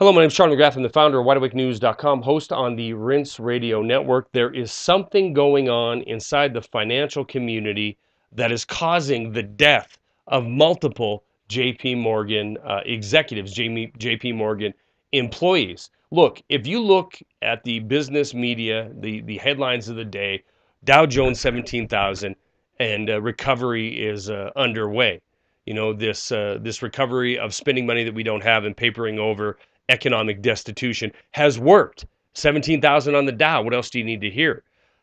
Hello, my name is Sean McGrath. I'm the founder of WideAwakeNews.com, host on the Rinse Radio Network. There is something going on inside the financial community that is causing the death of multiple JPMorgan executives, JPMorgan employees. Look, if you look at the business media, the headlines of the day, Dow Jones 17,000 and recovery is underway. You know, this recovery of spending money that we don't have and papering over economic destitution has worked. 17,000 on the Dow. What else do you need to hear?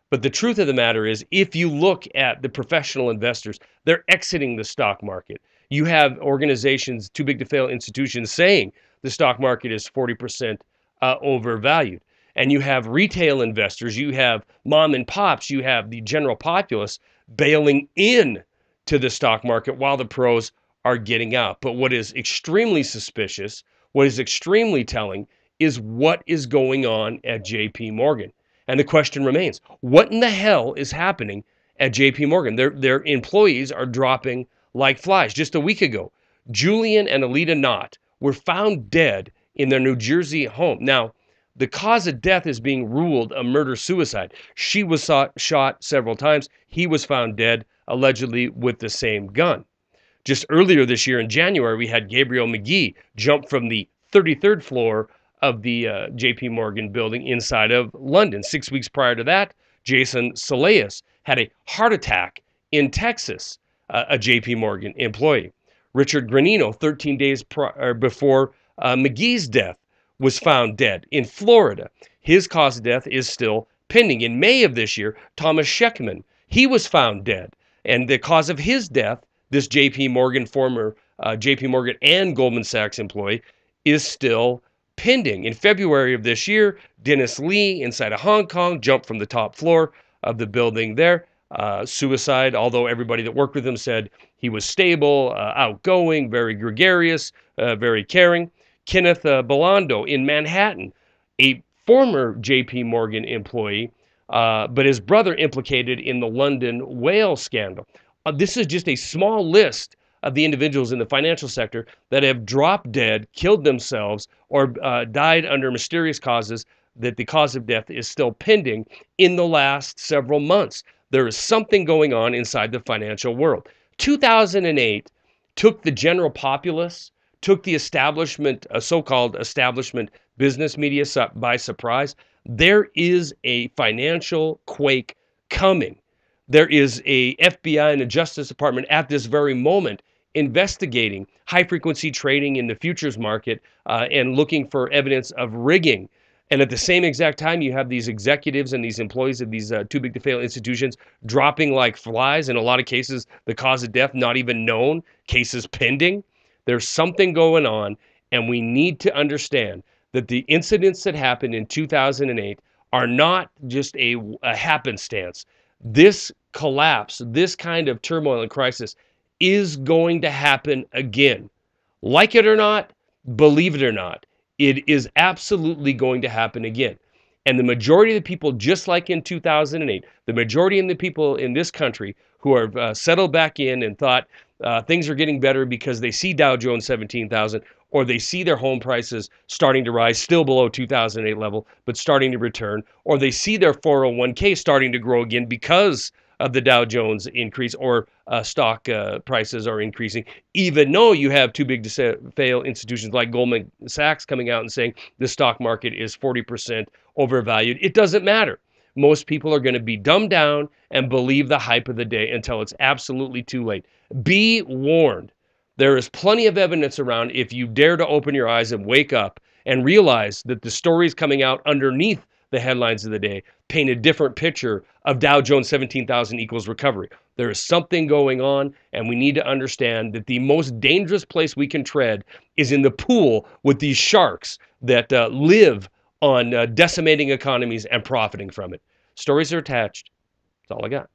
But the truth of the matter is, if you look at the professional investors, they're exiting the stock market. You have organizations, too big to fail institutions, saying the stock market is 40% overvalued. And you have retail investors, you have mom and pops, you have the general populace bailing in to the stock market while the pros are getting out. But what is extremely suspicious, what is extremely telling, is what is going on at JPMorgan. And the question remains, what in the hell is happening at JPMorgan? Their employees are dropping like flies. Just a week ago, Julian and Alita Knott were found dead in their New Jersey home. Now, the cause of death is being ruled a murder-suicide. She was shot several times. He was found dead, allegedly with the same gun. Just earlier this year in January, we had Gabriel McGee jump from the 33rd floor of the JPMorgan building inside of London. 6 weeks prior to that, Jason Soleas had a heart attack in Texas, a JPMorgan employee. Richard Granino, 13 days before McGee's death, was found dead in Florida. His cause of death is still pending. In May of this year, Thomas Scheckman, he was found dead. And the cause of his death, this former JPMorgan and Goldman Sachs employee, is still pending. In February of this year, Dennis Lee, inside of Hong Kong, jumped from the top floor of the building there. Suicide, although everybody that worked with him said he was stable, outgoing, very gregarious, very caring. Kenneth Belando in Manhattan, a former JPMorgan employee, but his brother implicated in the London whale scandal. This is just a small list of the individuals in the financial sector that have dropped dead, killed themselves, or died under mysterious causes that the cause of death is still pending in the last several months. There is something going on inside the financial world. 2008 took the general populace, took the establishment, so-called establishment business media by surprise. There is a financial quake coming. There is a FBI and a Justice Department at this very moment investigating high-frequency trading in the futures market and looking for evidence of rigging. And at the same exact time, you have these executives and these employees of these too-big-to-fail institutions dropping like flies. In a lot of cases, the cause of death not even known, cases pending. There's something going on, and we need to understand that the incidents that happened in 2008 are not just a happenstance. This collapse, this kind of turmoil and crisis is going to happen again. Like it or not, believe it or not, it is absolutely going to happen again. And the majority of the people, just like in 2008, the majority of the people in this country who are settled back in and thought things are getting better because they see Dow Jones 17,000, or they see their home prices starting to rise, still below 2008 level, but starting to return, or they see their 401k starting to grow again because of the Dow Jones increase, or stock prices are increasing, even though you have too big to fail institutions like Goldman Sachs coming out and saying the stock market is 40% overvalued. It doesn't matter. Most people are going to be dumbed down and believe the hype of the day until it's absolutely too late. Be warned. There is plenty of evidence around if you dare to open your eyes and wake up and realize that the stories coming out underneath the headlines of the day paint a different picture of Dow Jones 17,000 equals recovery. There is something going on, and we need to understand that the most dangerous place we can tread is in the pool with these sharks that live on decimating economies and profiting from it. Stories are attached. That's all I got.